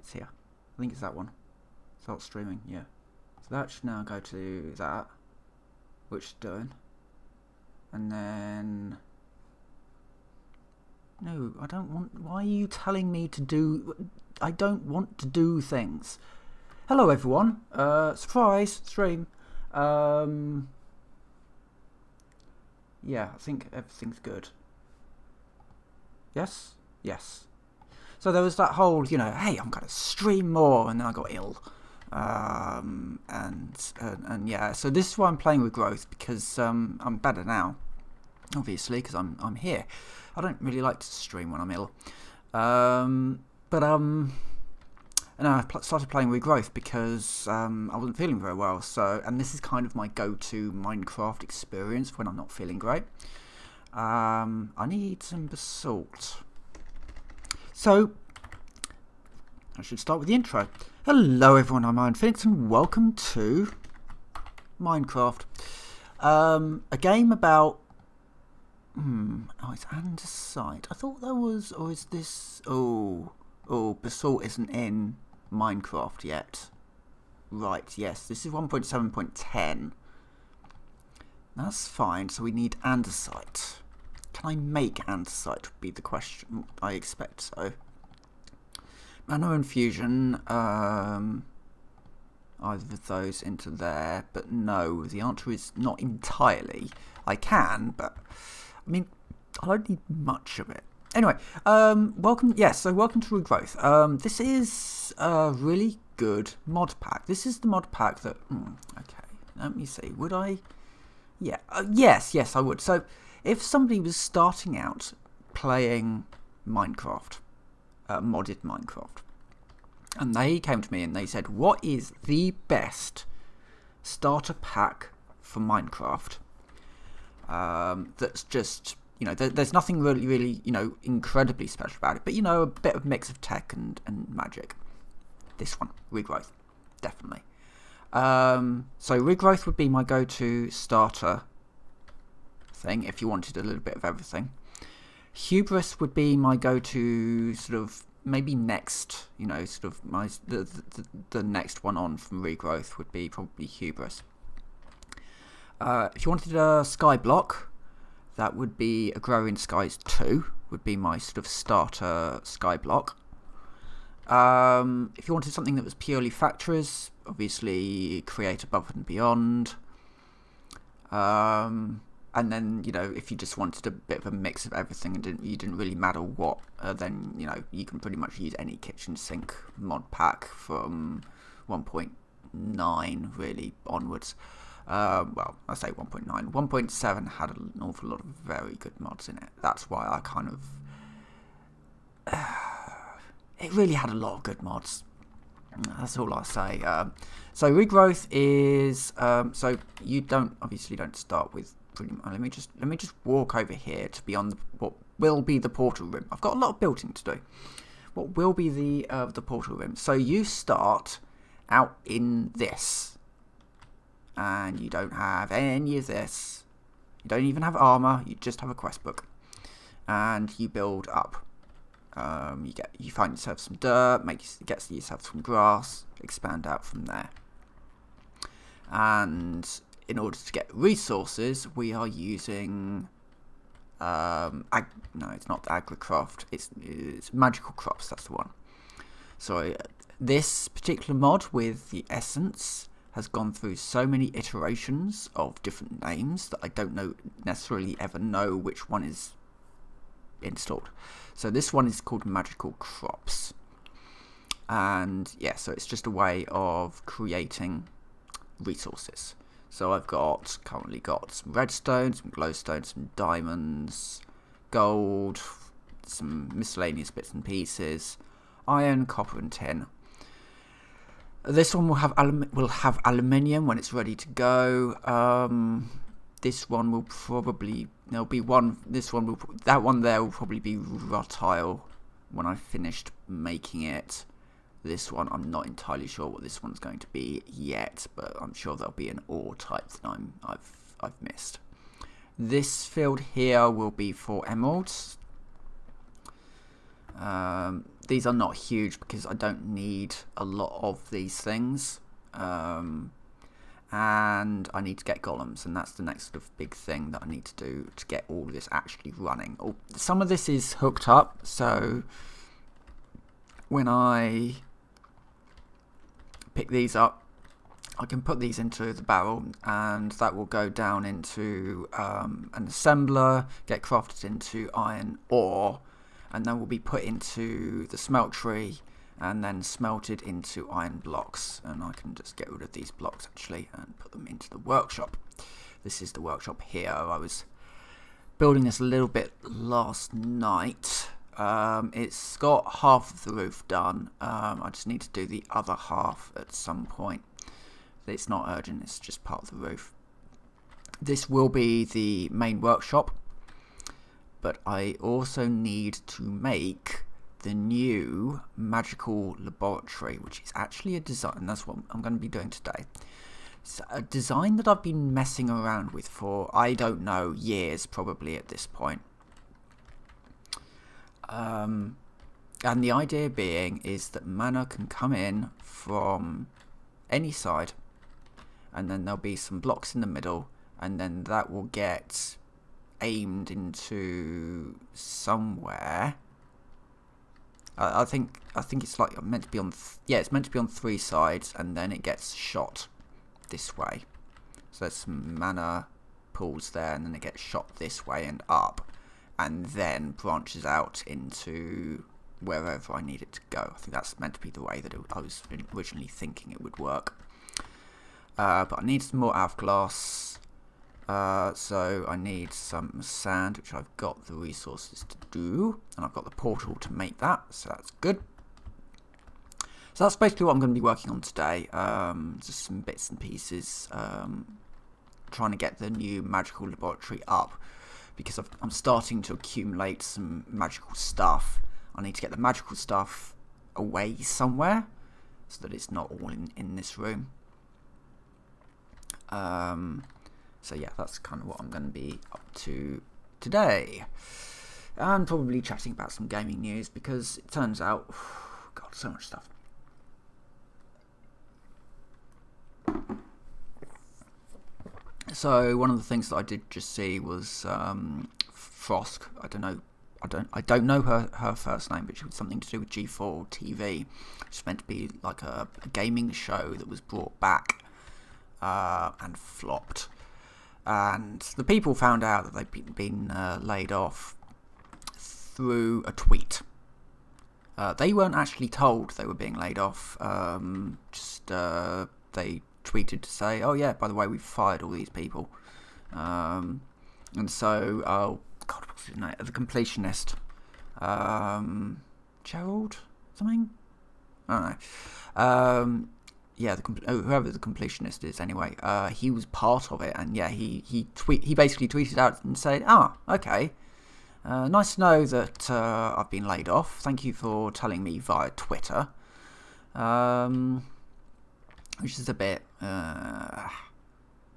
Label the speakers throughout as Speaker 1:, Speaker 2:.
Speaker 1: It's here. I think it's that one. Start streaming, yeah. So that should now go to that, which is doing. And then... No, I don't want... Why are you telling me to do... I don't want to do things. Hello, everyone. Surprise stream. Yeah, I think everything's good. Yes? Yes. So there was that whole, you know, hey, I'm going to stream more, and then I got ill. And yeah, so this is why I'm playing Regrowth, because I'm better now, obviously, because I'm here. I don't really like to stream when I'm ill. And I started playing Regrowth because I wasn't feeling very well. So, and this is kind of my go-to Minecraft experience when I'm not feeling great. I need some basalt. So, I should start with the intro. Hello everyone, I'm Iron Phoenix and welcome to Minecraft. A game about... oh, it's andesite. I thought there was... Or is this... Oh, basalt isn't in Minecraft yet. Right, yes, this is 1.7.10. That's fine, so we need andesite. Can I make andesite would be the question. I expect so. Nano infusion, either of those into there, but no, the answer is not entirely. I can, but I mean, I don't need much of it. Anyway, welcome to Regrowth. This is a really good mod pack. This is the mod pack that, okay, let me see, would I? Yeah, yes, I would. So, if somebody was starting out playing Minecraft, modded Minecraft, and they came to me and they said, what is the best starter pack for Minecraft that's just, you know, there's nothing really, you know, incredibly special about it, but, you know, a bit of mix of tech and magic. This one, Regrowth, definitely. So Regrowth would be my go-to starter thing if you wanted a little bit of everything. Hubris would be my go-to sort of maybe next, you know, sort of the next one on from Regrowth would be probably Hubris. If you wanted a sky block, that would be a Growing Skies 2 would be my sort of starter sky block. If you wanted something that was purely factories, obviously Create Above and Beyond. And then, you know, if you just wanted a bit of a mix of everything and you didn't really matter what, then, you know, you can pretty much use any kitchen sink mod pack from 1.9 really onwards. Well, I say 1.9. 1.7 had an awful lot of very good mods in it. That's why I kind of... it really had a lot of good mods. That's all I'll say. So Regrowth is... so you obviously don't start with... Pretty much, let me just walk over here to be on what will be the portal room. I've got a lot of building to do. What will be the portal room? So you start out in this, and you don't have any of this. You don't even have armor. You just have a quest book, and you build up. You find yourself some dirt, get yourself some grass, expand out from there, and in order to get resources, we are using, no, it's not Agricraft, it's Magical Crops, that's the one. So this particular mod with the essence has gone through so many iterations of different names that I don't necessarily ever know which one is installed. So this one is called Magical Crops. And yeah, so it's just a way of creating resources. So I've currently got some redstone, some glowstone, some diamonds, gold, some miscellaneous bits and pieces, iron, copper and tin. This one will have aluminium when it's ready to go. This one will probably, that one there will probably be rutile when I've finished making it. This one, I'm not entirely sure what this one's going to be yet, but I'm sure there'll be an ore type that I've missed. This field here will be for emeralds. These are not huge because I don't need a lot of these things. And I need to get golems, and that's the next sort of big thing that I need to do to get all of this actually running. Some of this is hooked up, so when I pick these up, I can put these into the barrel, and that will go down into an assembler, get crafted into iron ore, and then will be put into the smeltery and then smelted into iron blocks. And I can just get rid of these blocks actually and put them into the workshop. This is the workshop here. I was building this a little bit last night. It's got half of the roof done. I just need to do the other half at some point. It's not urgent, it's just part of the roof. This will be the main workshop, but I also need to make the new magical laboratory, which is actually a design. That's what I'm going to be doing today. It's a design that I've been messing around with for, I don't know, years probably at this point. And the idea being is that mana can come in from any side, and then there'll be some blocks in the middle, and then that will get aimed into somewhere. I think it's like meant to be on. It's meant to be on 3 sides, and then it gets shot this way. So there's some mana pools there, and then it gets shot this way and up, and then branches out into wherever I need it to go. I think that's meant to be the way that I was originally thinking it would work. But I need some more hourglass, so I need some sand, which I've got the resources to do, and I've got the portal to make that, so that's good. So that's basically what I'm going to be working on today, just some bits and pieces, trying to get the new magical laboratory up, because I'm starting to accumulate some magical stuff. I need to get the magical stuff away somewhere, so that it's not all in this room. So yeah, that's kind of what I'm going to be up to today, and probably chatting about some gaming news, because it turns out, God, so much stuff. So one of the things that I did just see was Frosk. I don't know her first name, but she was something to do with G4 TV. It's meant to be like a gaming show that was brought back and flopped. And the people found out that they'd been laid off through a tweet. They weren't actually told they were being laid off. They tweeted to say, "Oh yeah, by the way, we've fired all these people." And so, oh God, what's his name? The completionist, Gerald something. I don't know. Yeah, whoever the completionist is, anyway, he was part of it, and yeah, he basically tweeted out and said, okay, nice to know that I've been laid off. Thank you for telling me via Twitter, which is a bit, I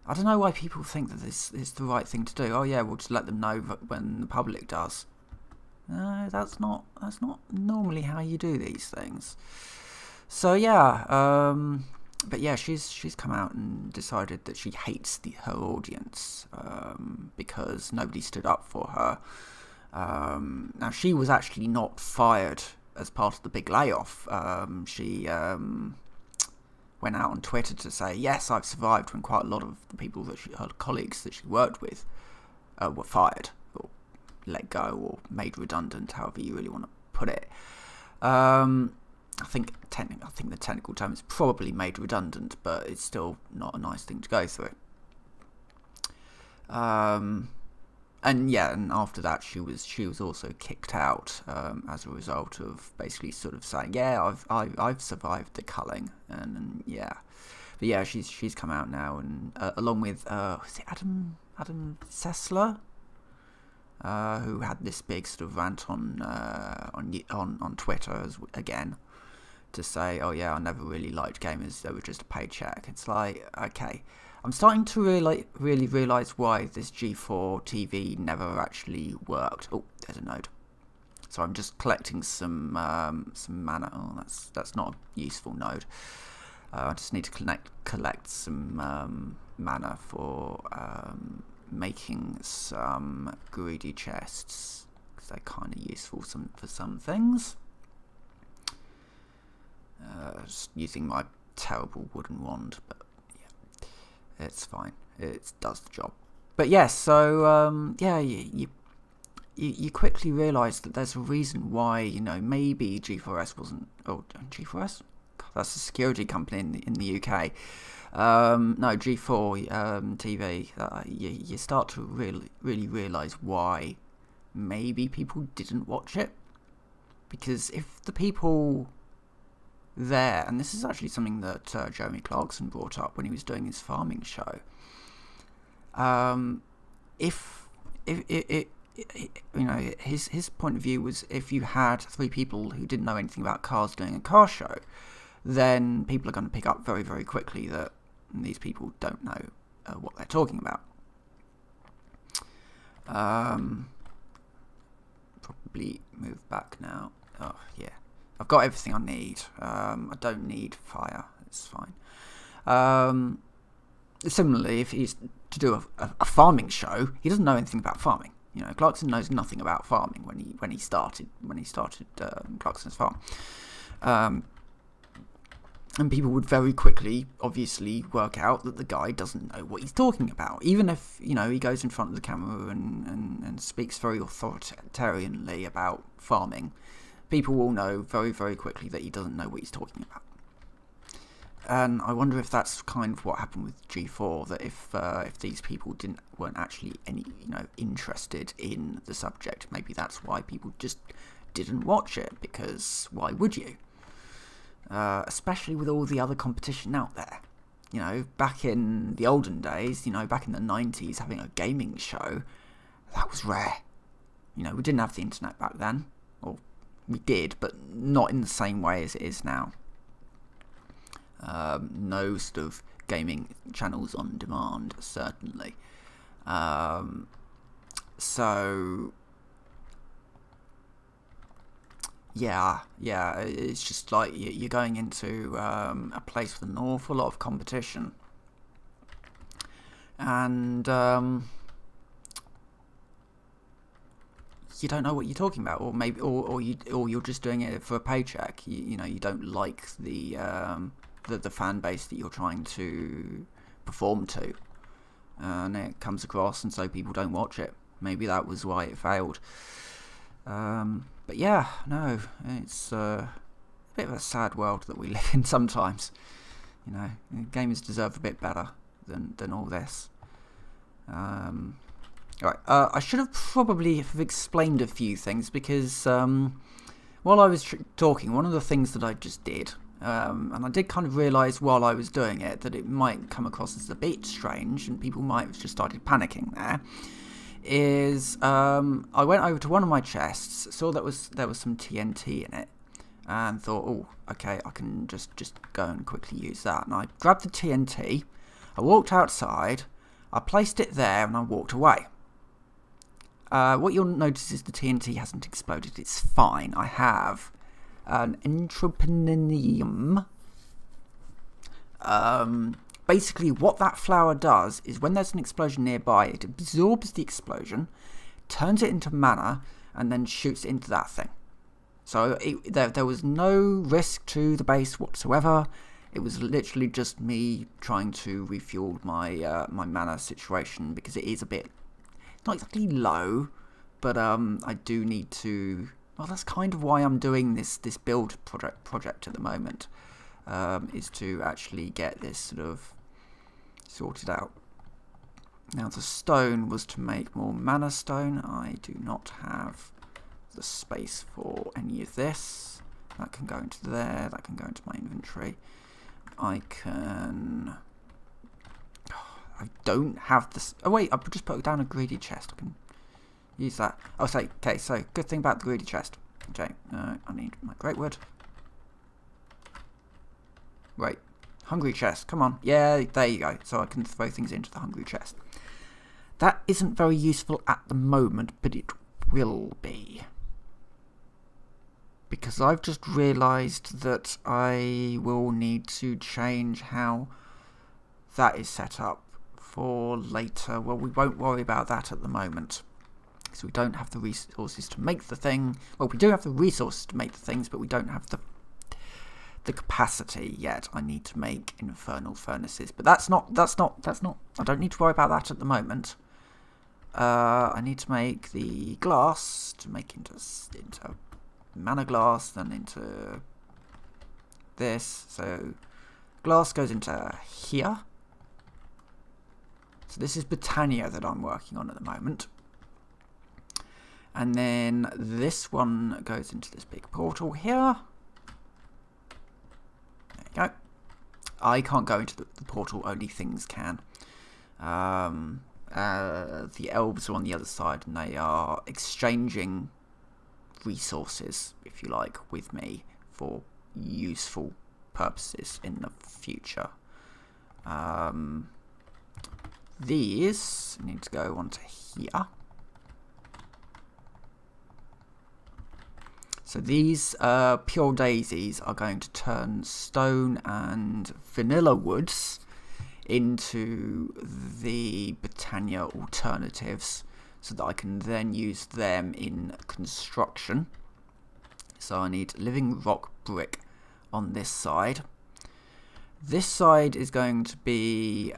Speaker 1: don't know why people think that this is the right thing to do. Oh yeah, we'll just let them know when the public does. No, that's not normally how you do these things. So yeah, but yeah, she's come out and decided that she hates her audience because nobody stood up for her. Now she was actually not fired as part of the big layoff. She went out on Twitter to say, yes, I've survived, when quite a lot of the people her colleagues that she worked with were fired or let go or made redundant, however you really want to put it. I think the technical term is probably made redundant, but it's still not a nice thing to go through. And after that, she was also kicked out as a result of basically sort of saying, yeah, I've survived the culling, and yeah, but yeah, she's come out now, and along with is it Adam Sessler, who had this big sort of rant on Twitter again, to say, oh yeah, I never really liked gamers, they were just a paycheck. It's like, okay, I'm starting to really realise why this G4 TV never actually worked. Oh, there's a node. So I'm just collecting some mana. Oh, that's not a useful node. I just need to collect some mana for making some greedy chests, because they're kind of useful for some things. Just using my terrible wooden wand, but yeah, it's fine. It does the job. But yes, so yeah, you quickly realise that there's a reason why, maybe G4S wasn't. Oh, G4S? God, that's a security company in the UK. No, G4 TV. You start to really realise why maybe people didn't watch it, because if the people there, and this is actually something that Jeremy Clarkson brought up when he was doing his farming show. If his point of view was, if you had 3 people who didn't know anything about cars doing a car show, then people are going to pick up very, very quickly that these people don't know what they're talking about. Probably move back now. Oh yeah, I've got everything I need. I don't need fire. It's fine. Similarly, if he's to do a farming show, he doesn't know anything about farming. Clarkson knows nothing about farming when he started Clarkson's farm. And people would very quickly, obviously, work out that the guy doesn't know what he's talking about. Even if, he goes in front of the camera and speaks very authoritarianly about farming, people will know very, very quickly that he doesn't know what he's talking about. And I wonder if that's kind of what happened with G4, that if these people weren't actually interested in the subject, maybe that's why people just didn't watch it, because why would you? Especially with all the other competition out there. Back in the olden days, back in the 90s, having a gaming show, that was rare. We didn't have the internet back then. Or we did, but not in the same way as it is now. No sort of gaming channels on demand, certainly. So yeah, it's just like you're going into a place with an awful lot of competition, and you don't know what you're talking about, or maybe, or you're just doing it for a paycheck. You don't like the fan base that you're trying to perform to, and it comes across, and so people don't watch it. Maybe that was why it failed. But yeah, no, it's a bit of a sad world that we live in sometimes. Gamers deserve a bit better than all this. Right, I should have probably have explained a few things, because while I was talking, one of the things that I just did, and I did kind of realise while I was doing it that it might come across as a bit strange, and people might have just started panicking there, is I went over to one of my chests, saw there was some TNT in it, and thought, oh, okay, I can just go and quickly use that. And I grabbed the TNT, I walked outside, I placed it there, and I walked away. What you'll notice is the TNT hasn't exploded. It's fine. I have an entrepreneur. Basically, what that flower does is when there's an explosion nearby, it absorbs the explosion, turns it into mana, and then shoots it into that thing. So there was no risk to the base whatsoever. It was literally just me trying to refuel my my mana situation, because it is a bit, not exactly low, but I do need to. Well, that's kind of why I'm doing this build project at the moment, is to actually get this sort of sorted out. Now, the stone was to make more mana stone. I do not have the space for any of this. That can go into there. That can go into my inventory. I don't have this. Oh wait, I've just put down a greedy chest. I can use that. Oh, say, okay, so good thing about the greedy chest. Okay, I need my great wood. Wait, hungry chest, come on. Yeah, there you go. So I can throw things into the hungry chest. That isn't very useful at the moment, but it will be. because I've just realised that I will need to change how that is set up for later. Well, we won't worry about that at the moment, because we don't have the resources to make the thing. Well, we do have the resources to make the things, but we don't have the capacity yet. I need to make infernal furnaces, but that's not. I don't need to worry about that at the moment. I need to make the glass to make into mana glass, then into this. So glass goes into here. So this is Britannia that I'm working on at the moment. And then this one goes into this big portal here. There you go. I can't go into the portal, only things can. The elves are on the other side, and they are exchanging resources, if you like, with me for useful purposes in the future. These need to go onto here. So these pure daisies are going to turn stone and vanilla woods into the Britannia alternatives, so that I can then use them in construction. So I need living rock brick on this side. This side is going to be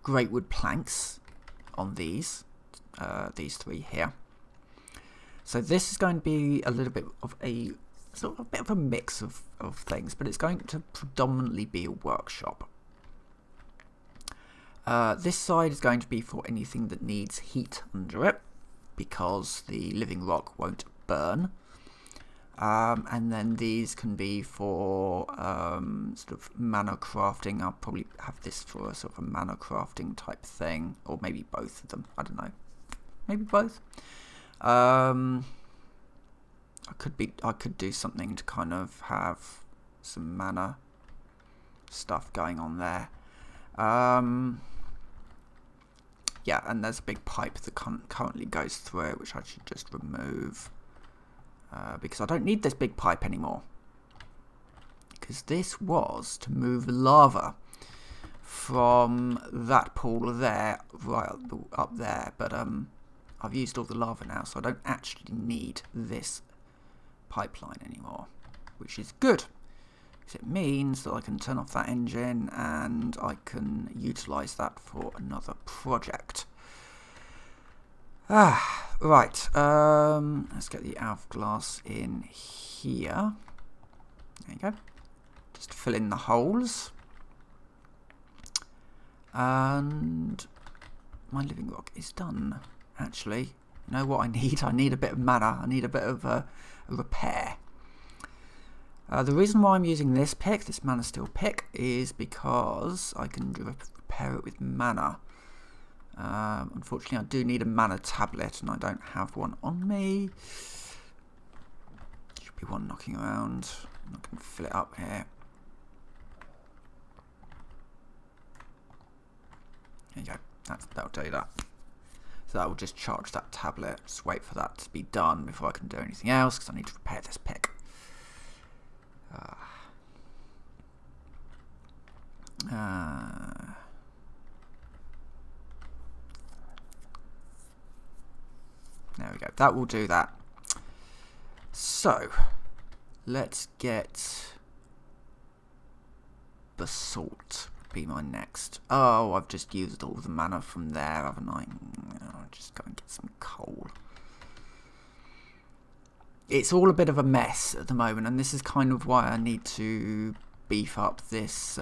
Speaker 1: great wood planks on these three here. So this is going to be a little bit of a sort of a bit of a mix of things, but it's going to predominantly be a workshop. This side is going to be for anything that needs heat under it, because the living rock won't burn. And then these can be for sort of mana crafting. I'll probably have this for a sort of a mana crafting type thing, or maybe both of them. I don't know. Maybe both. I could do something to kind of have some mana stuff going on there. Yeah, and there's a big pipe that currently goes through it, which I should just remove. Because I don't need this big pipe anymore. Because this was to move lava from that pool there right up there. But I've used all the lava now, so I don't actually need this pipeline anymore, which is good. Because it means that I can turn off that engine and I can utilise that for another project. Right, let's get the hourglass in here. There you go. Just fill in the holes. And my living rock is done, actually. You know what I need? I need a bit of mana. I need a bit of a repair. The reason why I'm using this pick, this mana steel pick, is because I can repair it with mana. Unfortunately, I do need a mana tablet, and I don't have one on me. Should be one knocking around. I can fill it up here. There you go. That'll do that. So that will just charge that tablet. Just wait for that to be done before I can do anything else, because I need to repair this pick. There we go. That will do that. So, let's get basalt. Be my next. Oh, I've just used all the mana from there, haven't I? I'll just go and get some coal. It's all a bit of a mess at the moment, and this is kind of why I need to beef up this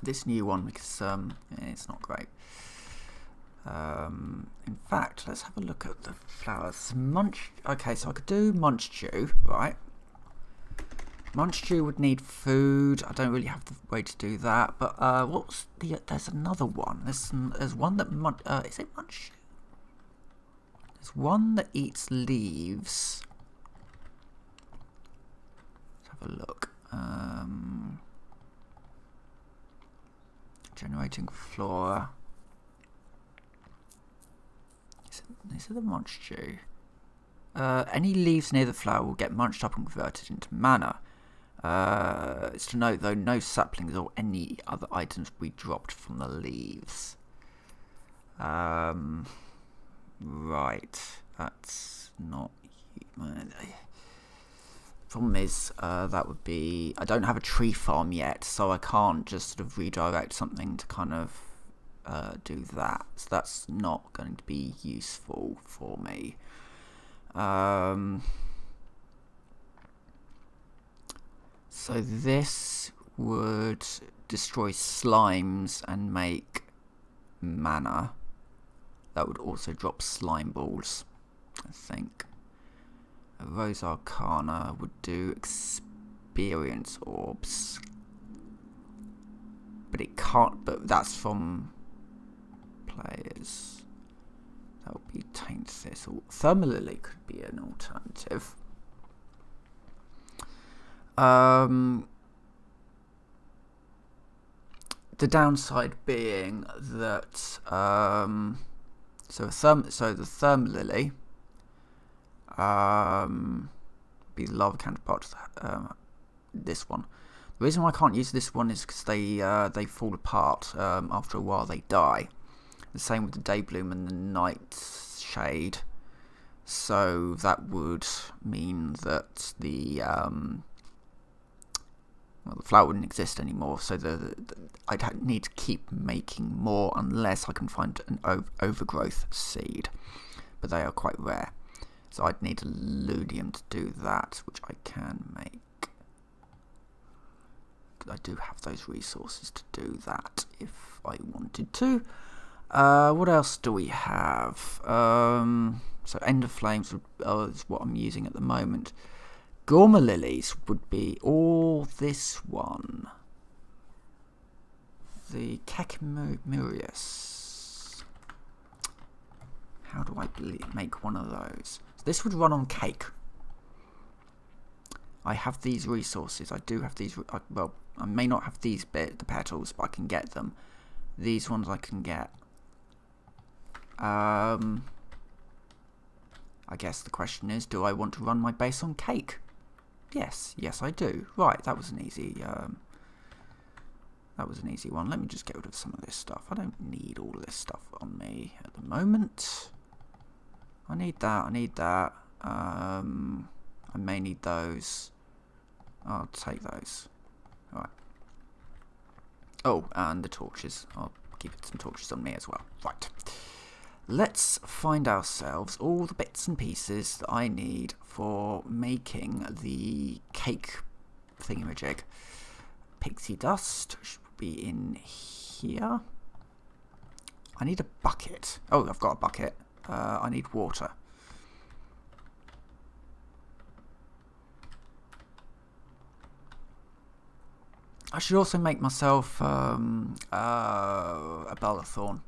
Speaker 1: this new one, because it's not great. In fact, let's have a look at the flowers. Okay, so I could do munch stew, right? Munch stew would need food. I don't really have the way to do that. But what's the? There's another one. There's one that is it munch stew? There's one that eats leaves. Let's have a look. Generating flora. These are the munch-chew. Any leaves near the flower will get munched up and converted into mana. It's to note, though, no saplings or any other items will be dropped from the leaves. Right. That's not... Problem is, that would be... I don't have a tree farm yet, so I can't just sort of redirect something to kind of do that. So that's not going to be useful for me. So this would destroy slimes and make mana. That would also drop slime balls, I think. A Rose Arcana would do experience orbs. But it can't, but that's from players. That would be Taint Thistle. Thermal Lily could be an alternative. The downside being that so the Thermal Lily be the lava counterpart to this one. The reason why I can't use this one is because they fall apart after a while. They die. The same with the Daybloom and the Nightshade. So that would mean that the flower wouldn't exist anymore. So I'd need to keep making more unless I can find an overgrowth seed, but they are quite rare. So I'd need a Ludium to do that, which I can make. I do have those resources to do that if I wanted to. What else do we have? So Ender Flames is what I'm using at the moment. Gorma Lilies would be all this one. The Kekimurius. How do I make one of those? So this would run on cake. I have these resources. I do have these. Well, I may not have these the petals, but I can get them. These ones I can get. I guess the question is, do I want to run my base on cake? Yes, I do. Right, that was an easy. That was an easy one. Let me just get rid of some of this stuff. I don't need all of this stuff on me at the moment. I need that. I need that. I may need those. I'll take those. All right. Oh, and the torches. I'll keep some torches on me as well. Right. Let's find ourselves all the bits and pieces that I need for making the cake thingamajig. Pixie dust should be in here. I need a bucket. Oh, I've got a bucket. I need water. I should also make myself a Bellathorn.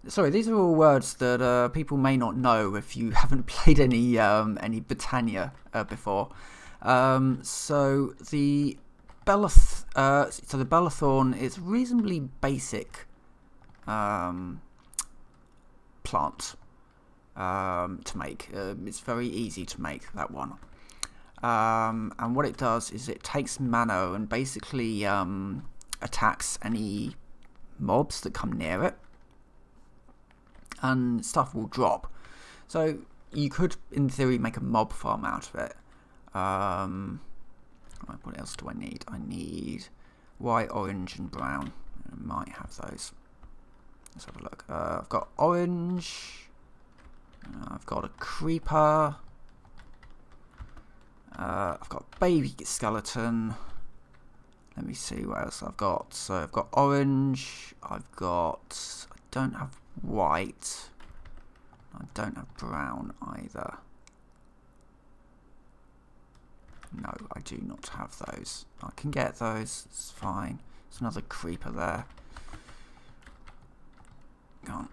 Speaker 1: Sorry, these are all words that people may not know if you haven't played any Britannia before. So the Bellathorn is reasonably basic plant to make. It's very easy to make, that one. And what it does is it takes mana and basically attacks any mobs that come near it, and stuff will drop. So you could, in theory, make a mob farm out of it. Right, what else do I need? I need white, orange, and brown. I might have those. Let's have a look. I've got orange. I've got a creeper. I've got baby skeleton. Let me see what else I've got. So I've got orange. I don't have white. I don't have brown either. No, I do not have those. I can get those. It's fine. There's another creeper there. Go on.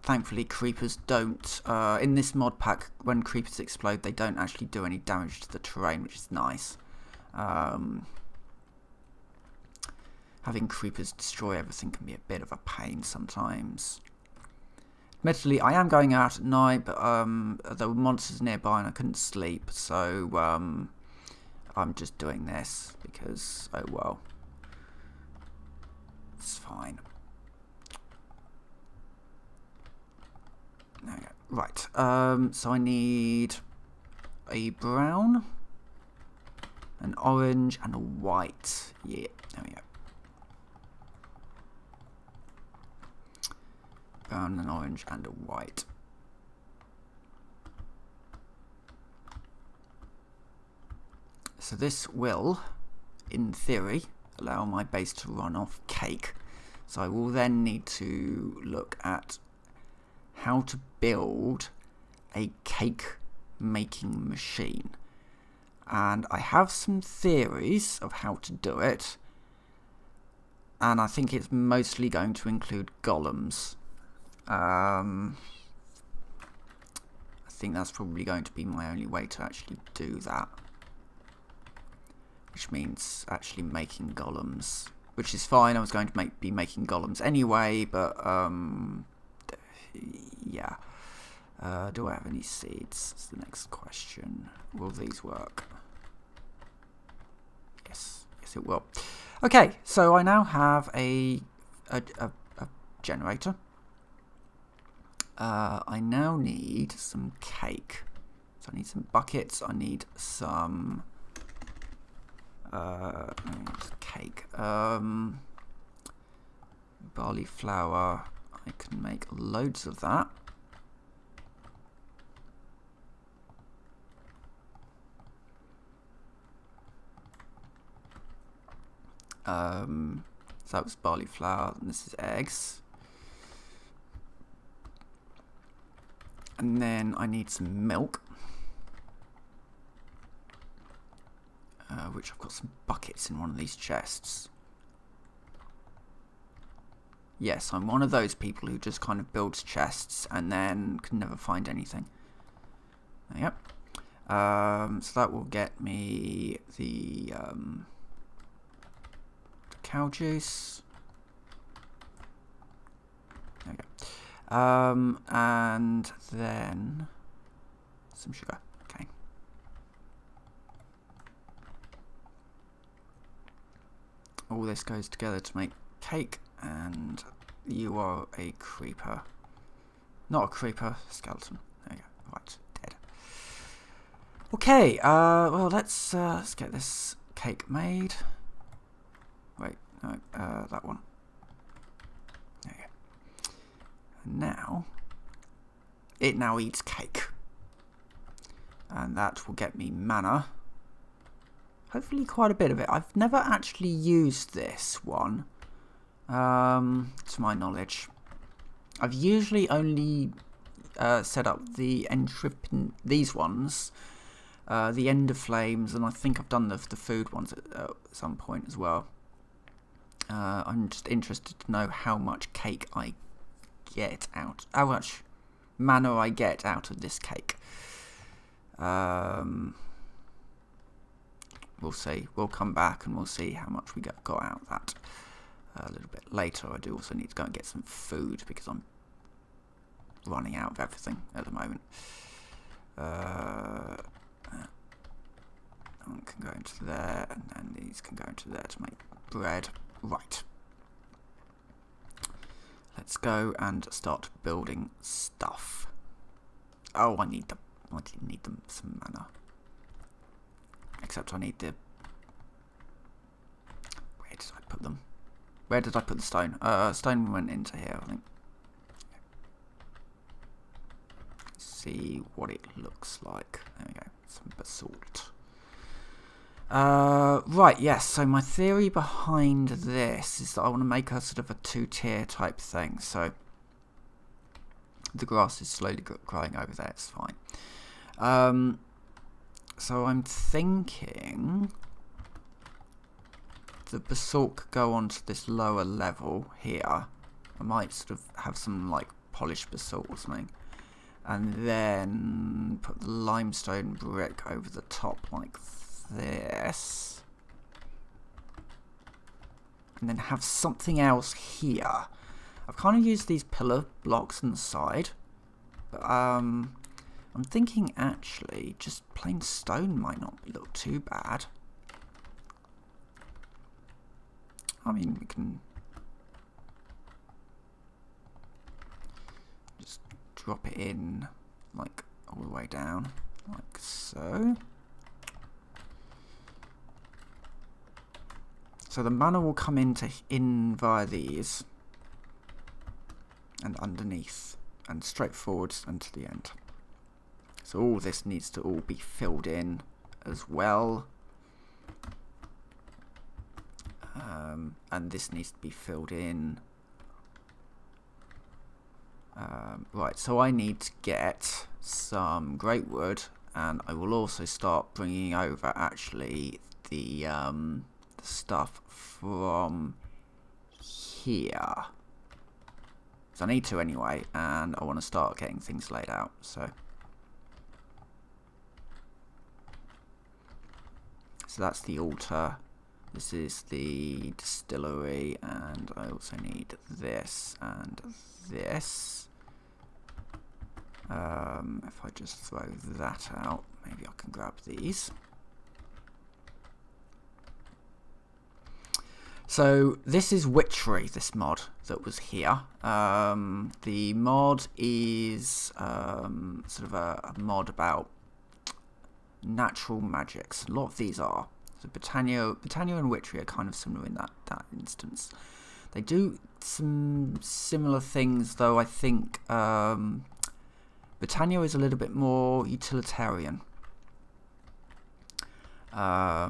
Speaker 1: Thankfully, creepers don't, in this mod pack, when creepers explode, they don't actually do any damage to the terrain, which is nice. Having creepers destroy everything can be a bit of a pain sometimes. Admittedly, I am going out at night, but there were monsters nearby and I couldn't sleep, so I'm just doing this because, oh well, it's fine. Okay. Right, so I need a brown, an orange, and a white. Yeah, there we go. Brown, an orange, and a white. So this will, in theory, allow my base to run off cake. So I will then need to look at how to build a cake making machine. And I have some theories of how to do it. And I think it's mostly going to include golems. I think that's probably going to be my only way to actually do that. Which means actually making golems. Which is fine, I was going to be making golems anyway, but yeah. Do I have any seeds? That's the next question. Will these work? Yes, yes it will. Okay, so I now have a generator. I now need some cake. So I need some buckets. I need some cake. Barley flour. I can make loads of that. So that was barley flour, and this is eggs. And then I need some milk, which I've got some buckets in one of these chests. Yes, I'm one of those people who just kind of builds chests and then can never find anything. Yep. So that will get me the cow juice. There we go. And then some sugar. Okay. All this goes together to make cake, and you are a creeper. Not a creeper, skeleton. There you go. Right, dead. Okay, well let's get this cake made. Wait, no, that one. There you go. And now, it now eats cake. And that will get me mana. Hopefully quite a bit of it. I've never actually used this one, to my knowledge. I've usually only set up the these ones, the Ender Flames, and I think I've done the food ones at some point as well. I'm just interested to know how much cake I get out, how much mana I get out of this cake. We'll see. We'll come back and we'll see how much we got out of that a little bit later. I do also need to go and get some food because I'm running out of everything at the moment. That one can go into there, and then these can go into there to make bread. Right. Let's go and start building stuff. Oh, I didn't need them some mana. Except I need the... Where did I put them? Where did I put the stone? Stone went into here, I think. Let's see what it looks like. There we go. Some basalt. Right, yes. So my theory behind this is that I want to make a sort of a two-tier type thing. So the grass is slowly growing over there. It's fine. So I'm thinking the basalt could go onto this lower level here. I might sort of have some like polished basalt or something, and then put the limestone brick over the top like this, and then have something else here. I've kind of used these pillar blocks on the side. But, I'm thinking actually just plain stone might not look too bad. I mean, we can just drop it in like all the way down, like so. So the mana will come in via these and underneath and straight forwards and to the end. So all this needs to all be filled in as well. And this needs to be filled in. Right, so I need to get some great wood, and I will also start bringing over actually the stuff from here. So I need to anyway, and I want to start getting things laid out. So that's the altar. This is the distillery, and I also need this and this. If I just throw that out, maybe I can grab these. So this is Witchery, this mod that was here. The mod is sort of a mod about natural magics. A lot of these are. So Britannia and Witchery are kind of similar in that instance. They do some similar things, though. I think Britannia is a little bit more utilitarian. Yeah,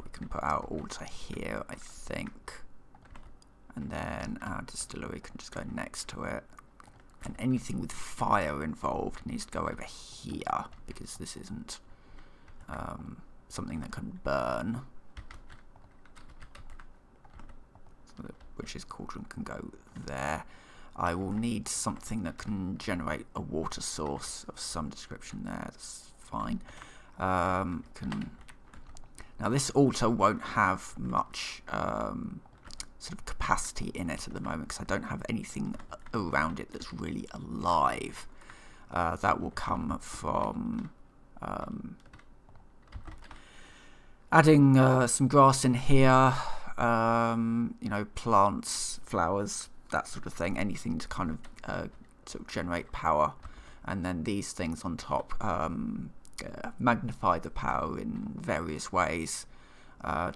Speaker 1: we can put our altar here, I think. And then our distillery can just go next to it. And anything with fire involved needs to go over here, because this isn't something that can burn. So the witch's cauldron can go there. I will need something that can generate a water source of some description there. That's fine. Now this altar won't have much sort of capacity in it at the moment, because I don't have anything around it that's really alive. That will come from adding some grass in here, you know, plants, flowers, that sort of thing, anything to kind of sort of generate power, and then these things on top magnify the power in various ways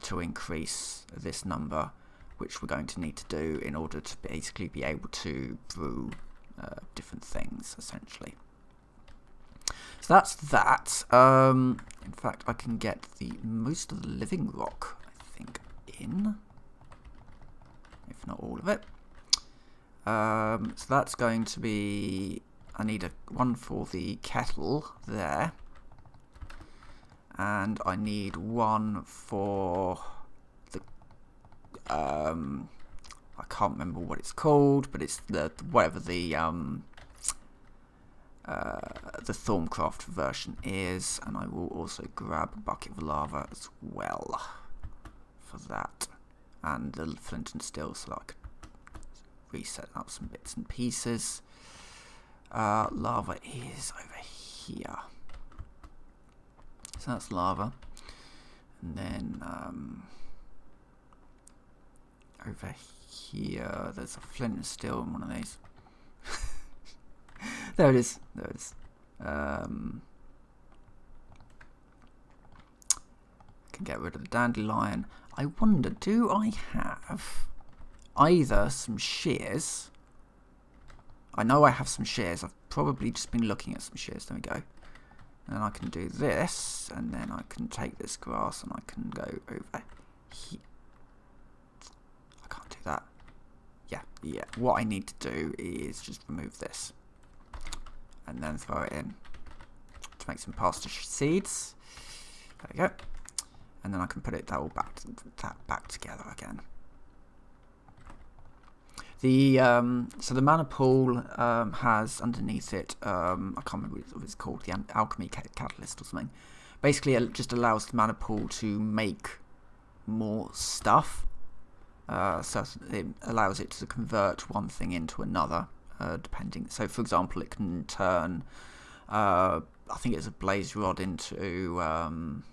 Speaker 1: to increase this number, which we're going to need to do in order to basically be able to brew different things, essentially. So that's that. In fact, I can get most of the living rock, I think, in, if not all of it. So that's going to be, I need one for the kettle there, and I need one for the I can't remember what it's called, but it's the whatever the Thorncraft version is, and I will also grab a bucket of lava as well for that, and the flint and steel, so that I could reset up some bits and pieces. Lava is over here, so that's lava, and then over here there's a flint and steel in one of these. There it is. There it is. Can get rid of the dandelion. I wonder, do I have either some shears? I know I have some shears. I've probably just been looking at some shears. There we go. And then I can do this, and then I can take this grass and I can go over here. I can't do that. Yeah. What I need to do is just remove this and then throw it in to make some pasture seeds. There we go. And then I can put it all back together again. The so the mana pool has underneath it, I can't remember what it's called, the alchemy catalyst or something. Basically, it just allows the mana pool to make more stuff. So it allows it to convert one thing into another, depending. So, for example, it can turn, I think it's a blaze rod into an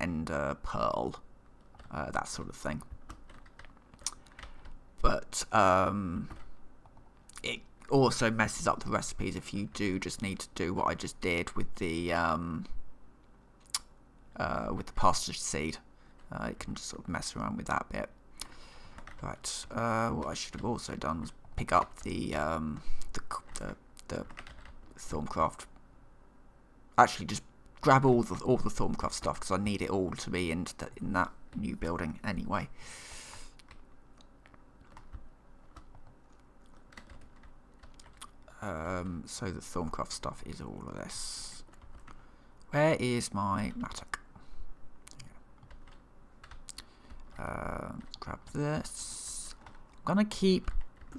Speaker 1: ender pearl, that sort of thing. But it also messes up the recipes if you do just need to do what I just did with the pasture seed. It can just sort of mess around with that bit. Right. What I should have also done was pick up the Thorncraft. Actually, just grab all the Thorncraft stuff because I need it all to be in that new building anyway. So the Thorncraft stuff is all of this. Where is my mattock? Grab this. I'm going to keep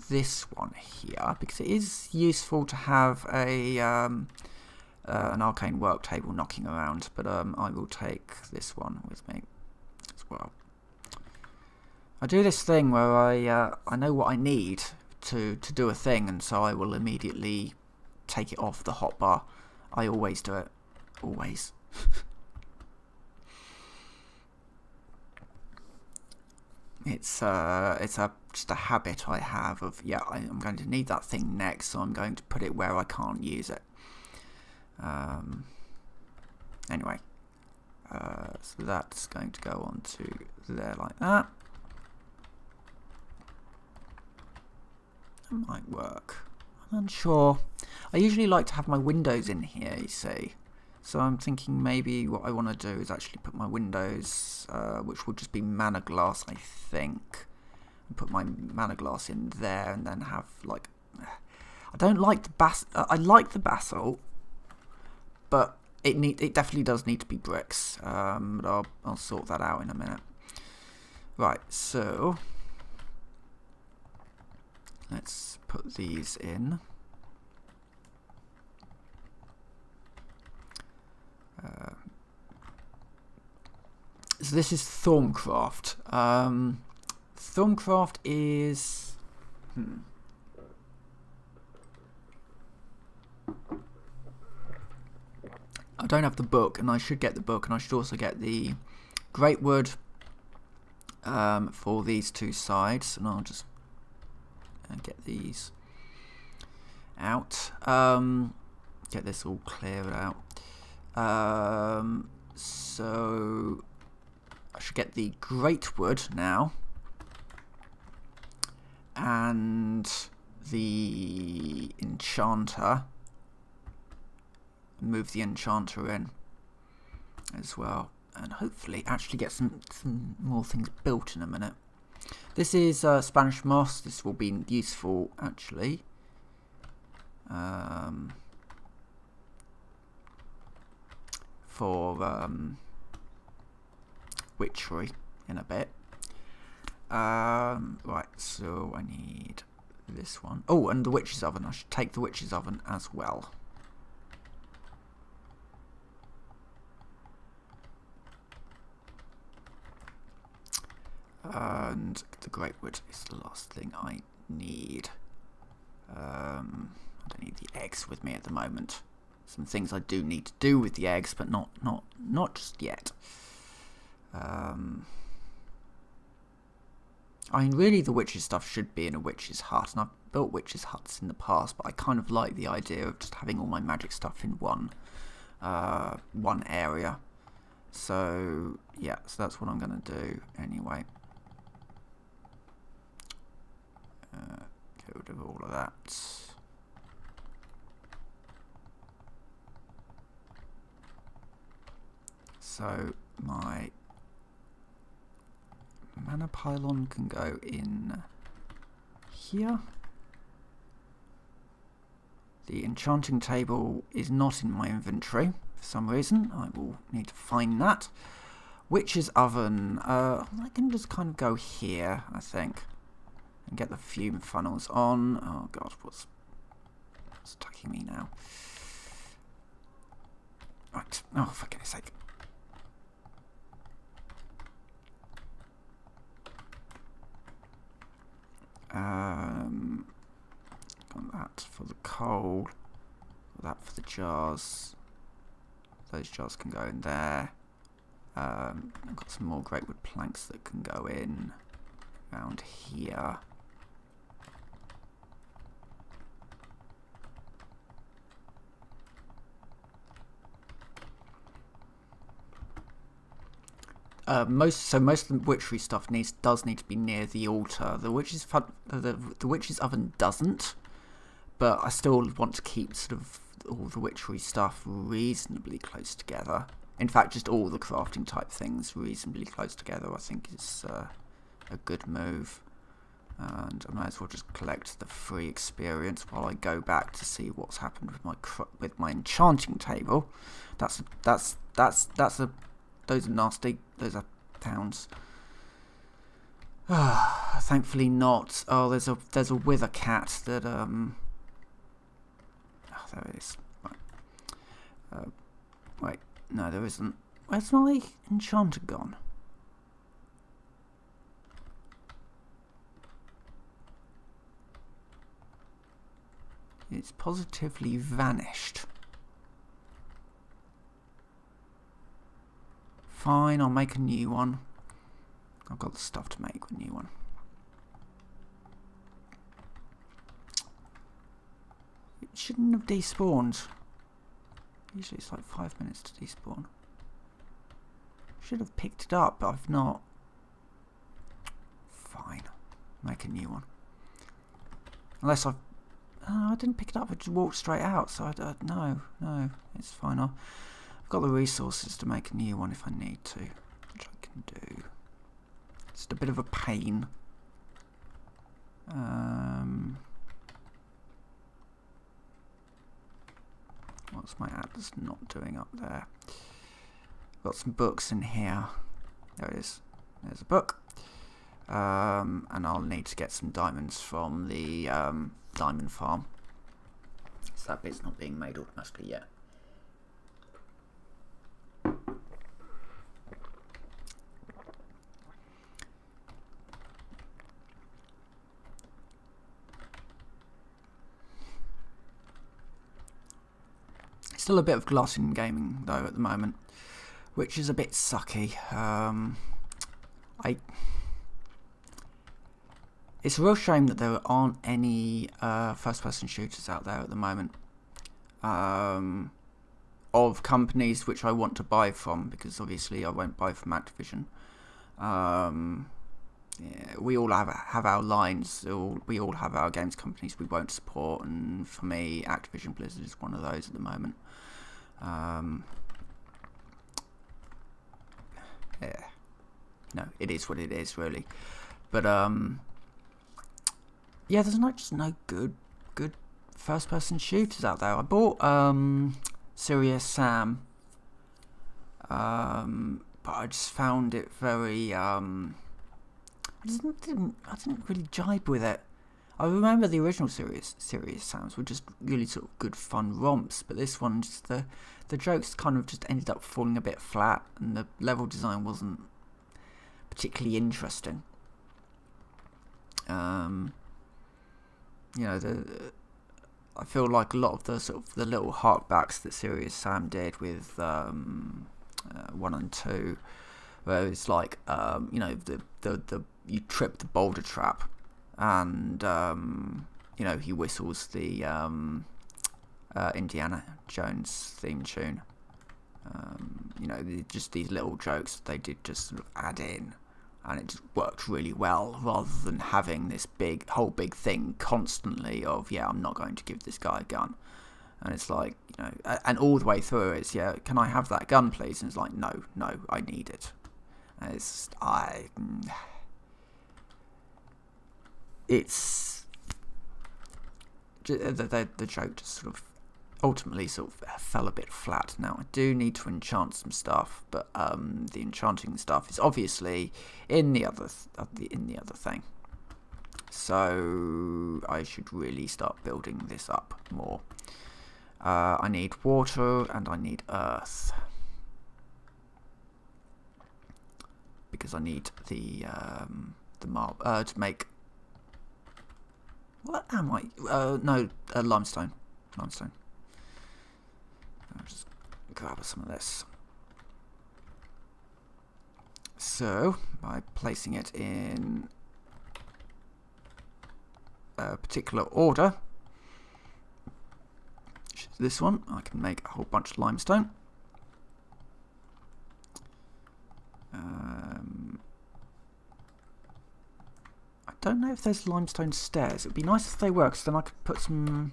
Speaker 1: this one here because it is useful to have an arcane work table knocking around, but I will take this one with me as well. I do this thing where I know what I need to do a thing, and so I will immediately take it off the hotbar. I always do it. Always. It's just a habit I have of, yeah, I'm going to need that thing next, so I'm going to put it where I can't use it. Anyway, so that's going to go on to there like that. That might work. I'm unsure. I usually like to have my windows in here, you see. So I'm thinking maybe what I want to do is actually put my windows, which will just be mana glass, I think. And put my mana glass in there, and then have like, I don't like the I like the basalt, but it definitely does need to be bricks. But I'll sort that out in a minute. Right, so let's put these in. So this is Thorncraft. Thorncraft is... I don't have the book, and I should get the book, and I should also get the great wood for these two sides, and I'll just get these out. Get this all cleared out. So I should get the great wood now, and the enchanter. Move the enchanter in as well, and hopefully actually get some more things built in a minute. This is Spanish moss. This will be useful actually. For witchery in a bit. Right, so I need this one. Oh, and the witch's oven. I should take the witch's oven as well. And the great wood is the last thing I need. I don't need the eggs with me at the moment. Some things I do need to do with the eggs, but not just yet. I mean, really, the witch's stuff should be in a witch's hut, and I've built witch's huts in the past, but I kind of like the idea of just having all my magic stuff in one area. So yeah, so that's what I'm going to do anyway. Get rid of all of that. So my mana pylon can go in here. The enchanting table is not in my inventory for some reason. I will need to find that. Witch's oven, I can just kind of go here, I think, and get the fume funnels on. Oh god, what's attacking me now? Right, oh for goodness sake. that for the coal, that for the jars. Those jars can go in there. I've got some more great wood planks that can go in around here. Most of the witchery stuff does need to be near the altar. The witch's oven doesn't, but I still want to keep sort of all the witchery stuff reasonably close together. In fact, just all the crafting type things reasonably close together, I think is a good move. And I might as well just collect the free experience while I go back to see what's happened with my enchanting table. Those are nasty. Those are towns. Thankfully not. Oh, there's a wither cat that Oh, there it is. Right. Wait, no, there isn't. Where's my enchanter gone? It's positively vanished. Fine, I'll make a new one. I've got the stuff to make a new one. It shouldn't have despawned. Usually it's like 5 minutes to despawn. Should have picked it up, but I've not. Fine. Make a new one. Unless I've... Oh, I didn't pick it up, I just walked straight out, so no, it's fine. I've got the resources to make a new one if I need to, which I can do. It's a bit of a pain. What's my atlas not doing up there? Got some books in here. There it is. There's a book. And I'll need to get some diamonds from the diamond farm. So that bit's not being made automatically yet. Still a bit of gloss in gaming though at the moment, which is a bit sucky. It's a real shame that there aren't any first-person shooters out there at the moment of companies which I want to buy from, because obviously I won't buy from Activision. Yeah, we all have our lines. We all have our games companies we won't support, and for me, Activision Blizzard is one of those at the moment. Yeah, no, it is what it is, really. But yeah, there's just no good first-person shooters out there. I bought Serious Sam, but I just found it very I didn't really jibe with it. I remember the original Serious Sams were just really sort of good fun romps, but this one, just the jokes kind of just ended up falling a bit flat, and the level design wasn't particularly interesting. You know, I feel like a lot of the sort of the little harkbacks that Serious Sam did with 1 and 2, where it's like you know, the you trip the boulder trap, and you know, he whistles the Indiana Jones theme tune. You know, just these little jokes they did just sort of add in, and it just worked really well, rather than having this whole big thing constantly of, yeah, I'm not going to give this guy a gun. And it's like, you know, and all the way through it's, yeah, can I have that gun please? And it's like, no, I need it. And it's the joke just sort of ultimately sort of fell a bit flat. Now I do need to enchant some stuff, but the enchanting stuff is obviously in the other thing. So I should really start building this up more. I need water and I need earth, because I need the marble to make What am I? No, limestone. Limestone. I'll just grab some of this. So, by placing it in a particular order, which is this one, I can make a whole bunch of limestone. I don't know if there's limestone stairs. It would be nice if they were, because then I could put some...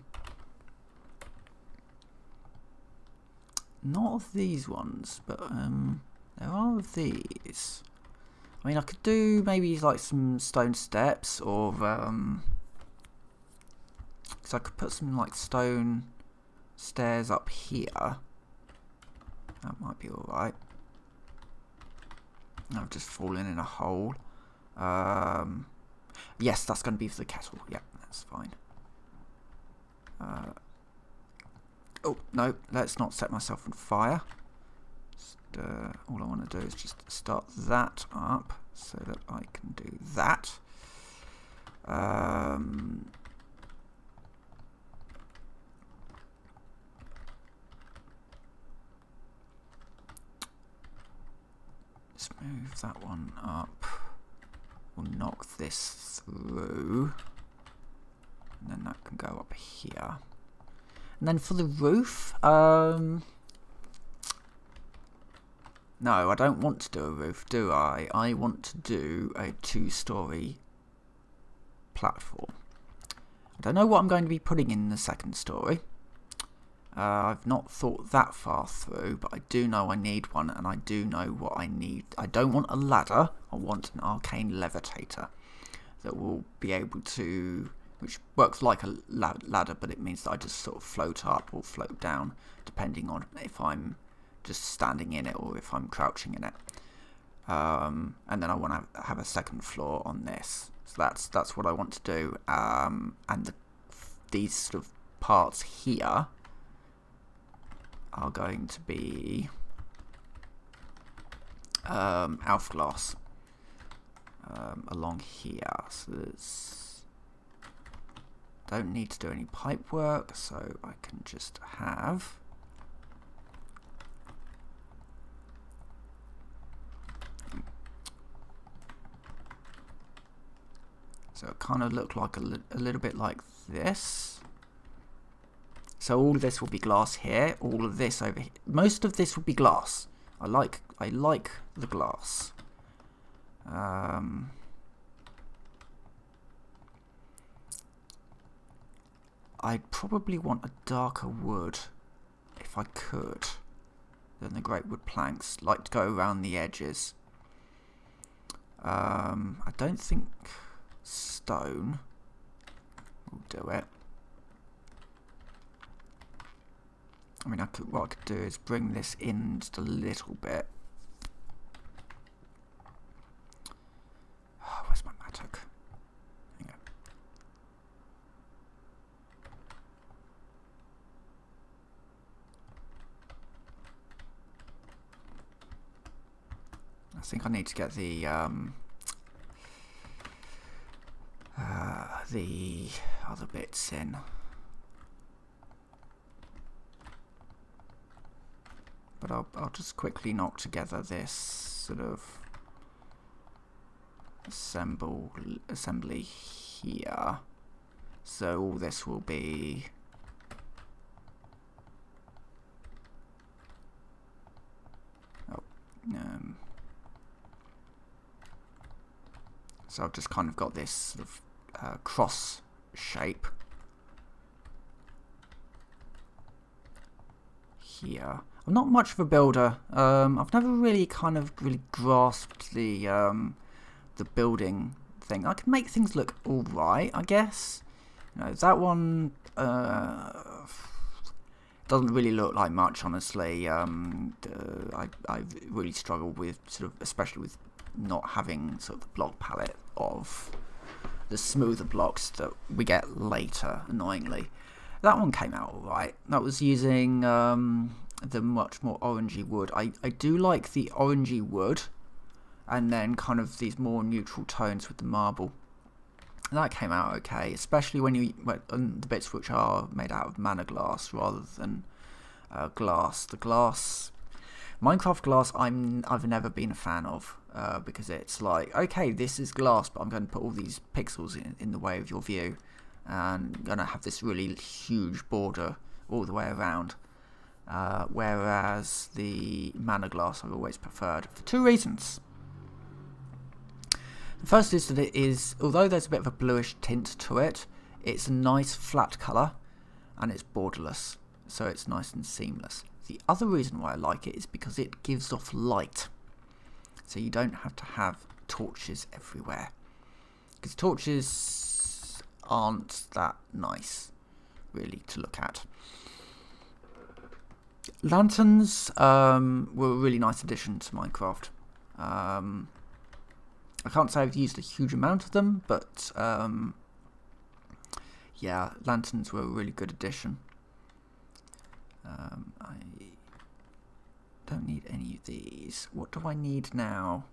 Speaker 1: Not of these ones, but there are of these. I mean, I could do maybe like some stone steps, or because I could put some like stone stairs up here. That might be alright. I've just fallen in a hole. Yes, that's going to be for the kettle. Yep, that's fine. Oh, no, let's not set myself on fire. Just, all I want to do is just start that up so that I can do that. Let's move that one up. We'll knock this through. And then that can go up here. And then for the roof, no, I don't want to do a roof, do I? I want to do a 2-story platform. I don't know what I'm going to be putting in the second story. I've not thought that far through, but I do know I need one, and I do know what I need. I don't want a ladder, I want an arcane levitator that will be able to... which works like a ladder, but it means that I just sort of float up or float down, depending on if I'm just standing in it or if I'm crouching in it. And then I want to have a second floor on this. So that's what I want to do. And these sort of parts here are going to be elf glass along here. So there's... don't need to do any pipe work, so I can just have so it kind of look like a little bit like this. So all of this will be glass here, all of this over here. Most of this will be glass. I like the glass. I'd probably want a darker wood, if I could, than the great wood planks. Like to go around the edges. I don't think stone will do it. I mean, what I could do is bring this in just a little bit. Oh, where's my mattock? There you go. I think I need to get the other bits in. But I'll just quickly knock together this sort of assembly here. So all this will be so I've just kind of got this sort of cross shape here. I'm not much of a builder. I've never really grasped the building thing. I can make things look all right, I guess. You know, that one doesn't really look like much, honestly. I really struggle with especially with not having sort of the block palette of the smoother blocks that we get later. Annoyingly, that one came out all right. That was using the much more orangey wood. I do like the orangey wood, and then kind of these more neutral tones with the marble. that came out okay, especially when the bits which are made out of mana glass rather than glass. The glass, Minecraft glass, I've never been a fan of because it's like, okay, this is glass, but I'm going to put all these pixels in the way of your view, and I'm going to have this really huge border all the way around. Whereas the mana glass I've always preferred for two reasons. The first is that it is, although there's a bit of a bluish tint to it, it's a nice flat colour and it's borderless, so it's nice and seamless. The other reason why I like it is because it gives off light, so you don't have to have torches everywhere, because torches aren't that nice really to look at. Lanterns were a really nice addition to Minecraft. I can't say I've used a huge amount of them, but yeah, lanterns were a really good addition. I don't need any of these. What do I need now?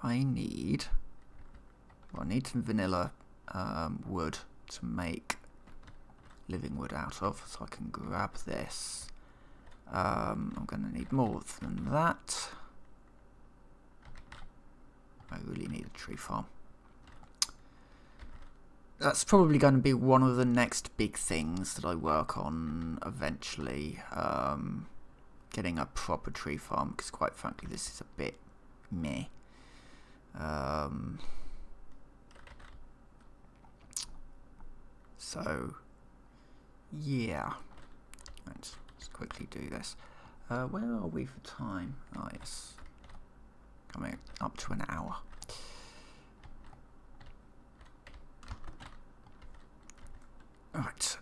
Speaker 1: I need some vanilla wood to make living wood out of, so I can grab this. I'm going to need more than that. I really need a tree farm. That's probably going to be one of the next big things that I work on eventually. Getting a proper tree farm, because quite frankly this is a bit meh. So yeah, let's quickly do this. Where are we for time? Oh yes, coming up to an hour. Right,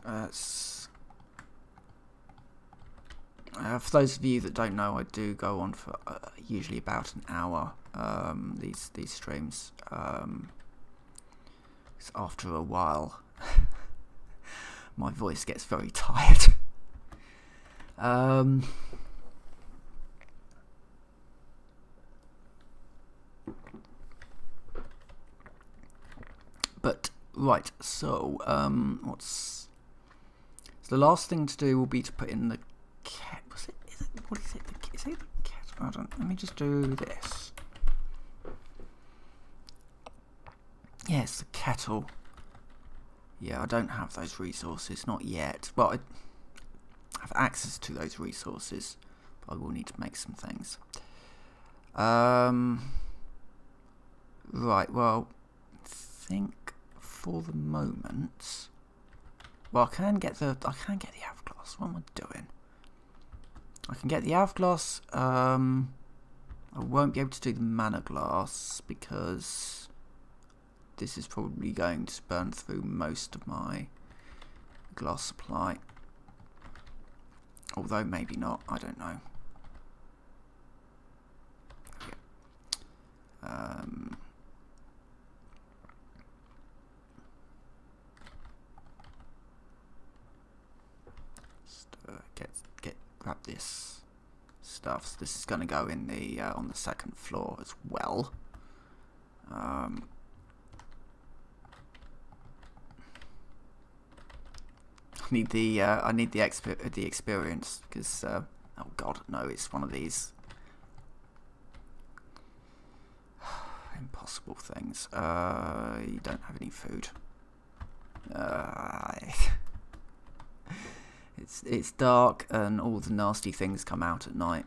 Speaker 1: for those of you that don't know, I do go on for usually about an hour. These streams. After a while, my voice gets very tired. But right, so what's the last thing to do will be to put in the cat. What is it? Is it the cat? Hold on, let me just do this. Yes, the kettle. Yeah, I don't have those resources, not yet. Well, I have access to those resources, but I will need to make some things. Right, well, I think for the moment, well, I can get the hourglass. What am I doing? I can get the hourglass. I won't be able to do the mana glass because this is probably going to burn through most of my glass supply. Although maybe not, I don't know. Just grab this stuff. So this is going to go in the on the second floor as well. I need the experience because oh god, no, it's one of these impossible things. You don't have any food. It's dark and all the nasty things come out at night.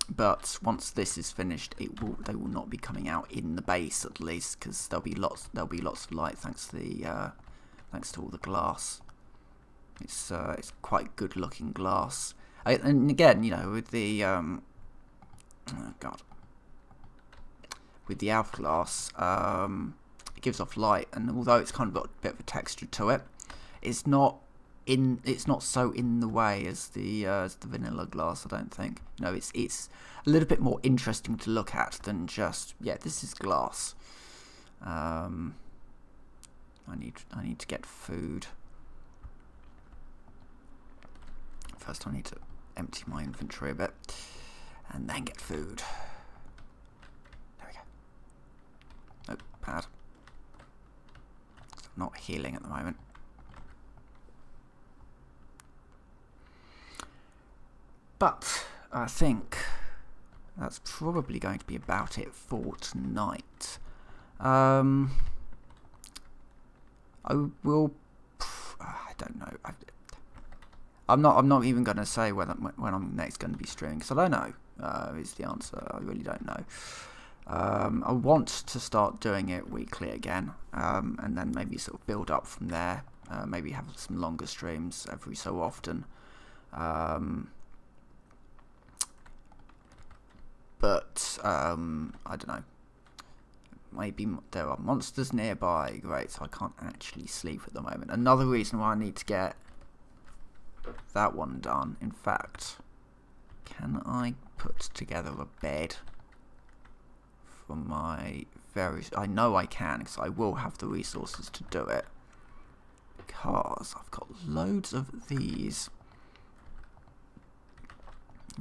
Speaker 1: But once this is finished, they will not be coming out in the base, at least, because there'll be lots of light thanks to all the glass. It's quite good looking glass, and again, you know, with the with the hourglass, it gives off light, and although it's kind of got a bit of a texture to it, it's not so in the way as the vanilla glass. I don't think. No, it's a little bit more interesting to look at than just, yeah, this is glass. I need to get food. First, I need to empty my inventory a bit. and then get food. There we go. Oh, bad. I'm not healing at the moment. But I think that's probably going to be about it for tonight. I will. I don't know. I'm not even going to say when I'm next going to be streaming, because I don't know. Is the answer. I really don't know. I want to start doing it weekly again, and then maybe sort of build up from there. Maybe have some longer streams every so often. But I don't know. Maybe there are monsters nearby. Great, so I can't actually sleep at the moment. Another reason why I need to get that one done. In fact, can I put together a bed for my various... I know I can, because I will have the resources to do it. Because I've got loads of these.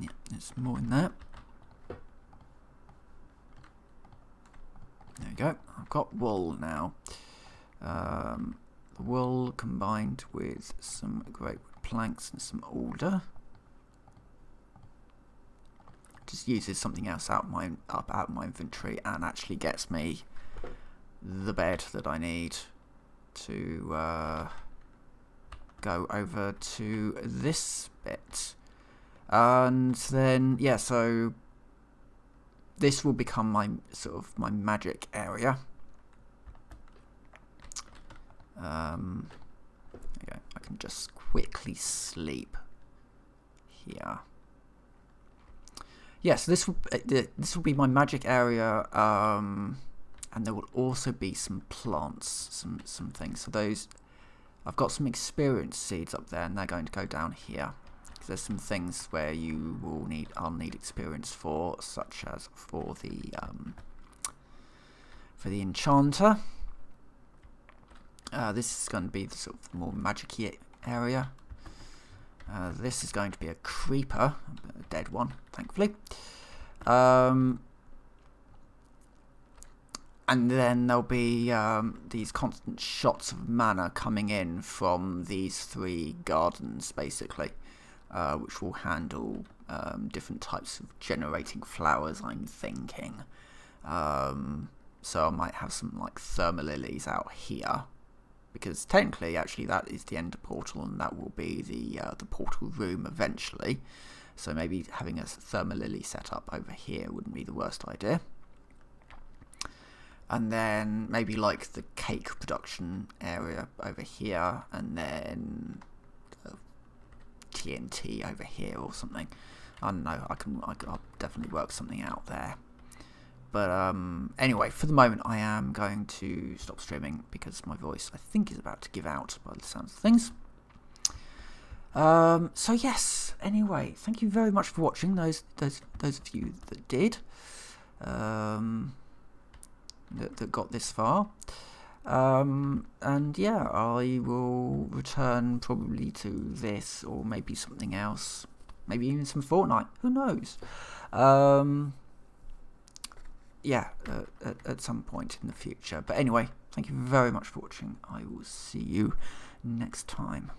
Speaker 1: Yeah, there's more in there. There we go. I've got wool now. Wool combined with some great planks and some alder just uses something else out of my inventory and actually gets me the bed that I need to go over to this bit. And then yeah, so this will become my sort of my magic area. Okay, I can just quickly sleep here. Yes, this will be my magic area, and there will also be some plants, some things. So those, I've got some experience seeds up there, and they're going to go down here. There's some things where I'll need experience for, such as for the enchanter. This is going to be the sort of more magic-y area. This is going to be a creeper, a dead one, thankfully. And then there'll be these constant shots of mana coming in from these 3 gardens, basically. Which will handle different types of generating flowers, I'm thinking. So I might have some like thermalilies out here, because technically, actually, that is the ender portal, and that will be the portal room eventually. So maybe having a thermalily set up over here wouldn't be the worst idea. And then maybe like the cake production area over here, and then TNT over here or something. I don't know. I'll definitely work something out there. But anyway, for the moment, I am going to stop streaming because my voice, I think, is about to give out by the sounds of things. So yes. Anyway, thank you very much for watching. Those of you that did, that got this far. And yeah, I will return probably to this, or maybe something else, maybe even some Fortnite, who knows. Yeah, at some point in the future. But anyway, thank you very much for watching. I will see you next time.